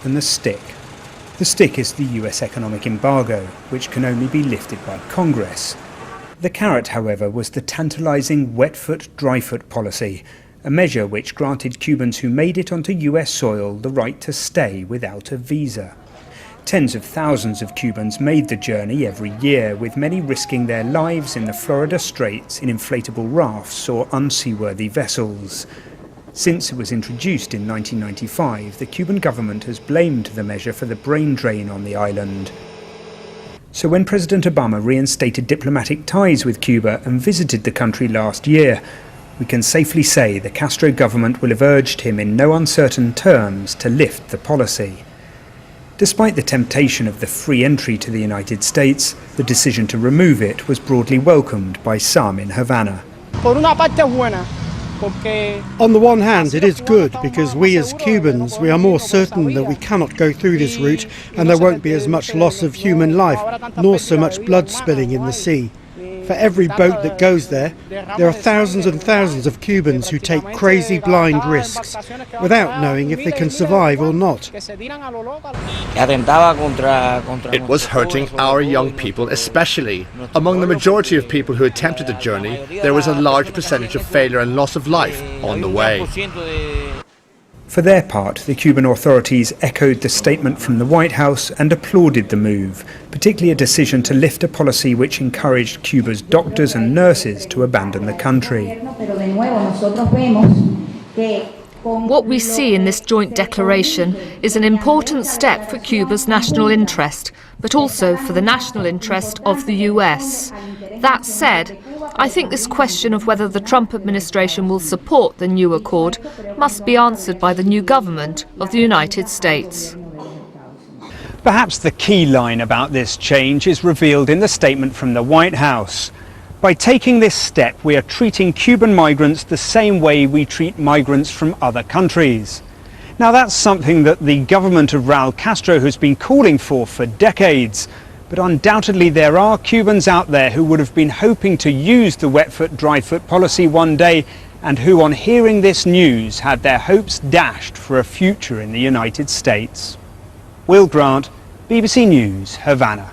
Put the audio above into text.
and the stick. The stick is the US economic embargo, which can only be lifted by Congress. The carrot, however, was the tantalising wet foot, dry foot policy, a measure which granted Cubans who made it onto US soil the right to stay without a visa. Tens of thousands of Cubans made the journey every year, with many risking their lives in the Florida Straits in inflatable rafts or unseaworthy vessels. Since it was introduced in 1995, the Cuban government has blamed the measure for the brain drain on the island. So when President Obama reinstated diplomatic ties with Cuba and visited the country last year, we can safely say the Castro government will have urged him in no uncertain terms to lift the policy. Despite the temptation of the free entry to the United States, the decision to remove it was broadly welcomed by some in Havana. On the one hand, it is good because we as Cubans, we are more certain that we cannot go through this route and there won't be as much loss of human life, nor so much blood spilling in the sea. For every boat that goes there are thousands and thousands of Cubans who take crazy blind risks without knowing if they can survive or not. It was hurting our young people especially. Among the majority of people who attempted the journey, there was a large percentage of failure and loss of life on the way. For their part, the Cuban authorities echoed the statement from the White House and applauded the move, particularly a decision to lift a policy which encouraged Cuba's doctors and nurses to abandon the country. What we see in this joint declaration is an important step for Cuba's national interest, but also for the national interest of the US. That said, I think this question of whether the Trump administration will support the new accord must be answered by the new government of the United States. Perhaps the key line about this change is revealed in the statement from the White House. By taking this step, we are treating Cuban migrants the same way we treat migrants from other countries. Now that's something that the government of Raul Castro has been calling for decades. But undoubtedly there are Cubans out there who would have been hoping to use the wet foot, dry foot policy one day and who, on hearing this news, had their hopes dashed for a future in the United States. Will Grant, BBC News, Havana.